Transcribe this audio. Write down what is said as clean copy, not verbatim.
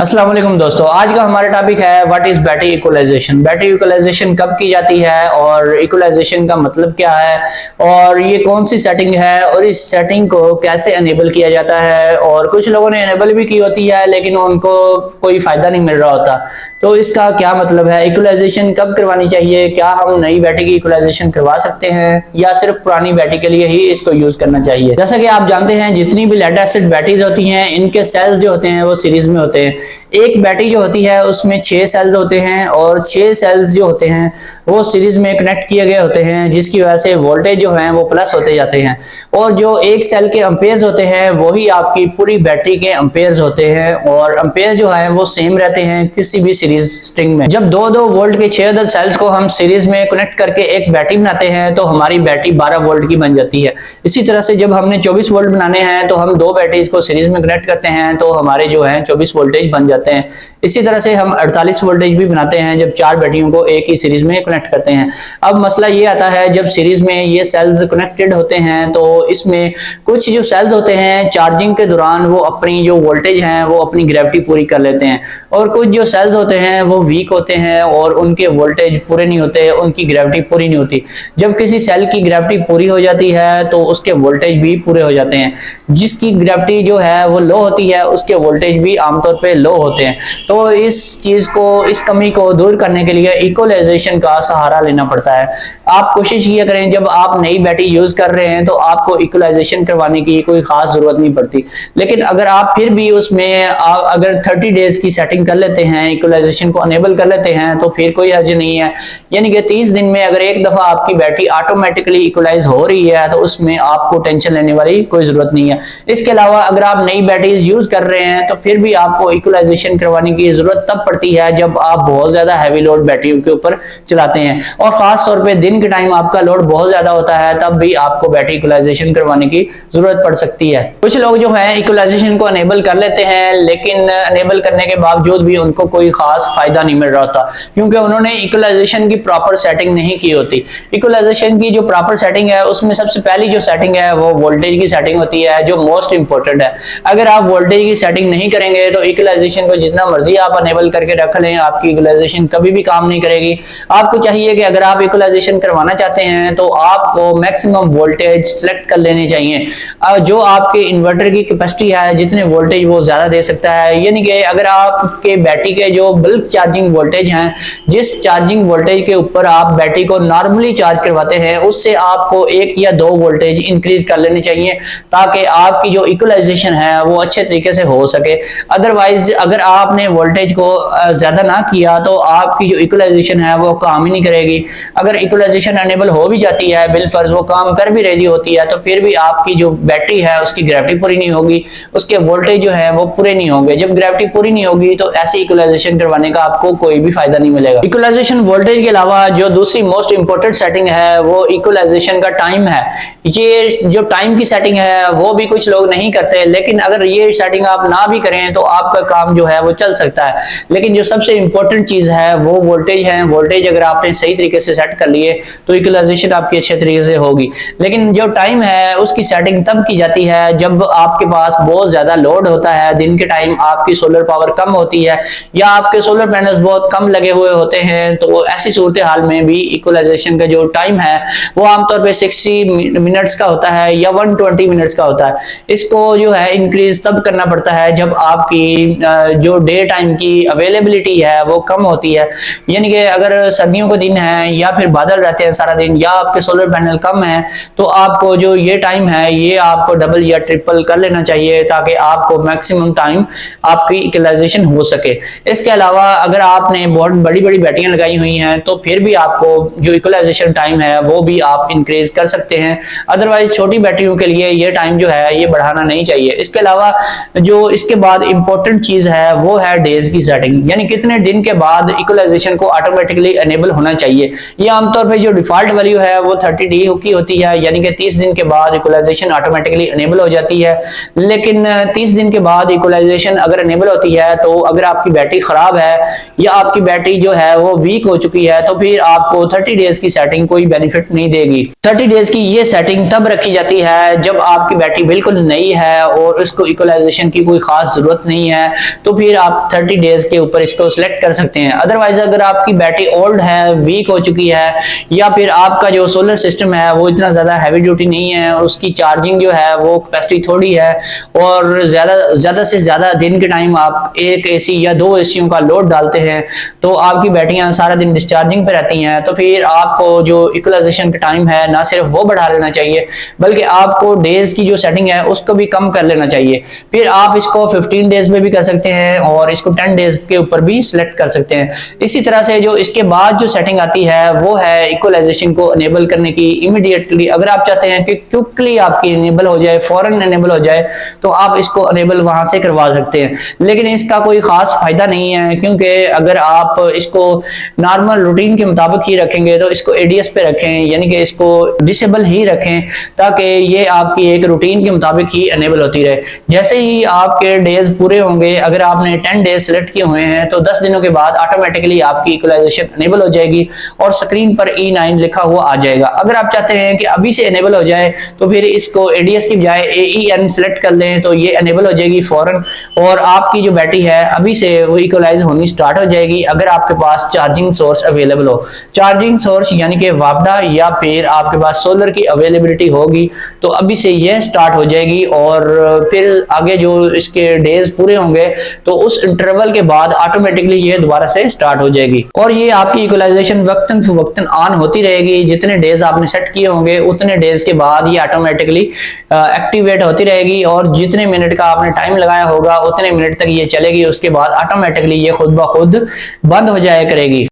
अस्सलाम वालेकुम दोस्तों, आज का हमारा टॉपिक है what is battery equalisation. Battery equalisation कब की जाती है और इक्वलाइजेशन का मतलब क्या है और ये कौन सी सेटिंग है और इस सेटिंग को कैसे अनेबल किया जाता है। और कुछ लोगों ने अनेबल भी की होती है लेकिन उनको कोई फायदा नहीं मिल रहा होता, तो इसका क्या मतलब है, इक्वलाइजेशन कब करवानी चाहिए, क्या हम नई बैटरी की इक्वलाइजेशन करवा सकते हैं या सिर्फ पुरानी बैटरी के लिए ही इसको यूज करना चाहिए। जैसा कि आप जानते हैं जितनी भी लेड एसिड बैटरीज होती हैं इनके सेल्स जो होते हैं वो सीरीज में होते हैं। एक बैटरी जो होती है उसमें 6 सेल्स होते हैं और 6 सेल्स जो होते हैं वो सीरीज में कनेक्ट किए गए होते हैं, जिसकी वजह से वोल्टेज जो है वो प्लस होते जाते हैं। और जो एक सेल के एम्पेयर्स होते हैं वही आपकी पूरी बैटरी के एम्पेयर्स होते हैं और एम्पेयर जो है वो सेम रहते हैं किसी भी सीरीज स्ट्रिंग में। जब 2-2 वोल्ट के 6 अदद सेल्स को हम सीरीज में कनेक्ट करके एक बैटरी बनाते हैं तो हमारी बैटरी 12 वोल्ट की बन जाती है। इसी तरह से जब हमने 24 वोल्ट बनाने हैं तो हम 2 बैटरीज को सीरीज में कनेक्ट करते हैं तो हमारे जो है 24 वोल्टेज बन जाते हैं। इसी तरह से हम 48 वोल्टेज भी बनाते हैं जब 4 बैटरियों को एक ही सीरीज में कनेक्ट करते हैं। अब मसला ये आता है जब सीरीज में ये सेल्स कनेक्टेड होते हैं तो इसमें कुछ जो सेल्स होते हैं चार्जिंग के दौरान वो अपनी जो वोल्टेज है वो अपनी ग्रेविटी पूरी कर लेते हैं और कुछ जो सेल्स होते हैं वो वीक होते हैं और उनके वोल्टेज पूरे नहीं होते, उनकी ग्रेविटी पूरी नहीं होती। जब किसी सेल की ग्रेविटी पूरी हो जाती है तो उसके वोल्टेज भी पूरे हो जाते हैं। जिसकी ग्रेविटी जो है वो लो होती है उसके वोल्टेज भी आमतौर पे लो होते हैं। तो इस चीज को, इस कमी को दूर करने के लिए इक्वलाइजेशन का सहारा लेना पड़ता है। आप कोशिश किया करें जब आप नई बैटरी यूज कर रहे हैं तो आपको इक्वलाइजेशन करवाने की कोई खास जरूरत नहीं पड़ती। लेकिन अगर आप फिर भी उसमें अगर 30 डेज की सेटिंग कर लेते हैं, इक्वलाइजेशन को अनेबल कर लेते हैं तो फिर कोई हर्ज नहीं है। यानी कि 30 दिन में अगर एक दफा आपकी बैटरी ऑटोमेटिकली इक्वलाइज हो रही है तो उसमें आपको टेंशन लेने वाली कोई जरूरत नहीं है। इसके अलावा अगर आप नई बैटरीज यूज कर रहे हैं तो फिर भी आपको इक्वलाइजेशन करवाने की जरूरत तब पड़ती है जब आप बहुत ज्यादा हैवी लोड बैटरी के ऊपर चलाते हैं और खास तौर पे दिन के टाइम आपका लोड बहुत ज्यादा होता है, तब भी आपको बैटरी इक्वलाइजेशन करवाने की जरूरत पड़ सकती है। कुछ लोग जो है इक्वलाइजेशन को अनेबल कर लेते हैं लेकिन अनेबल करने के बावजूद भी उनको कोई खास फायदा नहीं मिल रहा होता क्योंकि उन्होंने इक्वलाइजेशन की प्रॉपर सेटिंग नहीं की होती। इक्वलाइजेशन की जो प्रॉपर सेटिंग है उसमें सबसे पहली जो सेटिंग है वो वोल्टेज की सेटिंग होती है जो मोस्ट इंपोर्टेंट है। अगर आप वोल्टेज की सेटिंग नहीं करेंगे तो इक्वलाइजेशन को जितना मर्जी आप अनेबल करके रख लें आपकी इक्वलाइजेशन कभी भी काम नहीं करेगी। आपको चाहिए कि अगर आप इक्वलाइजेशन करवाना चाहते हैं तो आपको मैक्सिमम वोल्टेज सिलेक्ट कर लेने चाहिए जो आपके इन्वर्टर की कैपेसिटी है, जितने वोल्टेज वो ज्यादा दे सकता है। यानी कि अगर आपके बैटरी के जो बल्क चार्जिंग वोल्टेज हैं, जिस चार्जिंग वोल्टेज के ऊपर आप बैटरी को नॉर्मली चार्ज करवाते हैं उससे आपको 1 या 2 वोल्टेज इंक्रीज कर लेने चाहिए ताकि आपकी जो इक्वलाइजेशन है वो अच्छे तरीके से हो सके। अदरवाइज अगर आपने वोल्टेज को ज्यादा ना किया तो आपकी जो इक्वलाइजेशन है वो काम ही नहीं करेगी। अगर इक्वलाइजेशन अनेबल हो भी जाती है, बिलफर्ज वो काम कर भी रही होती है, तो फिर भी आपकी जो बैटरी है उसकी ग्रेविटी पूरी नहीं होगी, उसके वोल्टेज जो है वो पूरे नहीं होंगे। जब ग्रेविटी पूरी नहीं होगी तो ऐसे इक्वलाइजेशन करवाने का आपको कोई भी फायदा नहीं मिलेगा। इक्वलाइजेशन वोल्टेज के अलावा जो दूसरी मोस्ट इंपोर्टेंट सेटिंग है वो इक्वलाइजेशन का टाइम है। ये जो टाइम की सेटिंग है वो भी कुछ लोग नहीं करते, लेकिन अगर ये सेटिंग आप ना भी करें तो आपका काम जो है वो चल सकता है। लेकिन जो सबसे इंपॉर्टेंट चीज है वो वोल्टेज है। वोल्टेज अगर आपने सही तरीके से सेट कर लिए तो इक्वलाइजेशन आपकी अच्छे तरीके से होगी। लेकिन जो टाइम है उसकी सेटिंग तब की जाती है जब आपके पास बहुत ज्यादा लोड होता है, दिन के टाइम आपकी सोलर पावर कम होती है या आपके सोलर पैनल्स बहुत कम लगे हुए होते हैं, तो ऐसी सूरत हाल में भी इक्वलाइजेशन का जो टाइम है वो आमतौर पर 60 मिनट्स का होता है या 120 मिनट्स का होता है। इसको जो है इंक्रीज तब करना पड़ता है जब आपकी जो डे टाइम की अवेलेबिलिटी है वो कम होती है। यानी कि अगर सर्दियों के दिन है या फिर बादल रहते हैं सारा दिन या आपके सोलर पैनल कम है तो आपको जो ये टाइम है ये आपको डबल या ट्रिपल कर लेना चाहिए ताकि आपको मैक्सिमम टाइम आपकी इक्वलाइजेशन हो सके। इसके अलावा अगर आपने बहुत बड़ी बड़ी बैटरियां लगाई हुई हैं तो फिर भी आपको जो इक्वलाइजेशन टाइम है वो भी आप इंक्रीज कर सकते हैं। अदरवाइज छोटी बैटरियों के लिए ये टाइम जो है ये बढ़ाना नहीं चाहिए। इसके अलावा जो इसके बाद इंपॉर्टेंट चीज है वो है डेज की सेटिंग, यानी कितने दिन के बाद इक्वलाइजेशन को ऑटोमेटिकली एनेबल होना चाहिए। ये आमतौर पर जो डिफॉल्ट वैल्यू है वो 30 डी की होती है, यानी कि 30 दिन के बाद इक्वलाइजेशन ऑटोमेटिकली एनेबल हो जाती है। लेकिन 30 दिन के बाद इक्वलाइजेशन अगर एनेबल होती है तो अगर आपकी बैटरी खराब है या आपकी बैटरी जो है वो वीक हो चुकी है तो फिर आपको 30 डेज की सेटिंग कोई बेनिफिट नहीं देगी। 30 डेज की ये सेटिंग तब रखी जाती है जब आपकी बैटरी बिल्कुल नई है और उसको इक्वलाइजेशन की कोई खास जरूरत नहीं है तो फिर आप 30 डेज के ऊपर इसको सिलेक्ट कर सकते हैं। अदरवाइज अगर आपकी बैटरी ओल्ड है, वीक हो चुकी है, या फिर आपका जो सोलर सिस्टम है वो इतना ज्यादा हैवी ड्यूटी नहीं है, उसकी चार्जिंग जो है वो कैपेसिटी थोड़ी है, और ज्यादा से ज्यादा दिन के टाइम आप एक एसी या 2 एसीओं का लोड डालते हैं, तो आपकी बैटरियां सारा दिन डिस्चार्जिंग पे रहती हैं, तो फिर आपको जो इक्वलाइजेशन का टाइम है ना सिर्फ वो बढ़ा लेना चाहिए, बल्कि आपको डेज की जो सेटिंग है उसको भी कम कर लेना चाहिए। फिर आप इसको 15 डेज में भी कर सकते हैं और इसको 10 डेज के ऊपर भी सिलेक्ट कर सकते हैं। इसी तरह से जो इसके बाद जो सेटिंग आती है वो है इक्वलाइजेशन को अनेबल करने की इमीडिएटली। अगर आप चाहते हैं कि क्विकली आपकी इनेबल हो जाए, फौरन इनेबल हो जाए, तो आप इसको अनेबल वहां से करवा सकते हैं। लेकिन इसका कोई खास फायदा नहीं है, क्योंकि अगर आप इसको नॉर्मल रूटीन के मुताबिक ही रखेंगे तो इसको एडीएस पे रखें, यानी कि इसको डिसेबल ही रखें, ताकि ये आपकी एक रूटीन के मुताबिक ही अनेबल होती रहे। जैसे ही आपके डेज पूरे होंगे, अगर आपने 10 डेज सेलेक्ट किए हुए हैं, तो 10 दिनों के बाद ऑटोमेटिकली आपकी इक्वलाइजेशन अनेबल हो जाएगी और स्क्रीन पर E9 लिखा हुआ आ जाएगा। अगर आप चाहते हैं कि अभी से अनेबल हो जाए, तो फिर इसको एडीएस की बजाय AEN सेलेक्ट कर लें, तो ये अनेबल हो जाएगी फौरन, और आपकी जो बैटरी है अभी से वो इक्वलाइज होनी स्टार्ट हो जाएगी, अगर आपके पास चार्जिंग सोर्स अवेलेबल हो। चार्जिंग सोर्स यानी कि वापडा या फिर आपके पास सोलर की अवेलेबिलिटी होगी, तो अभी से ये स्टार्ट हो जाएगी, और फिर आगे जो इसके डेज पूरे होंगे तो उस इंटरवल के बाद ऑटोमेटिकली ये दोबारा से स्टार्ट हो जाएगी, और ये आपकी इक्वलाइजेशन वक्तन फवक्तन ऑन होती रहेगी। जितने डेज आपने सेट किए होंगे उतने डेज के बाद ये ऑटोमेटिकली एक्टिवेट होती रहेगी, और जितने मिनट का आपने टाइम लगाया होगा उतने मिनट तक ये चलेगी। उसके बाद ऑटोमेटिकली ये खुद ब खुद बंद हो जाया करेगी।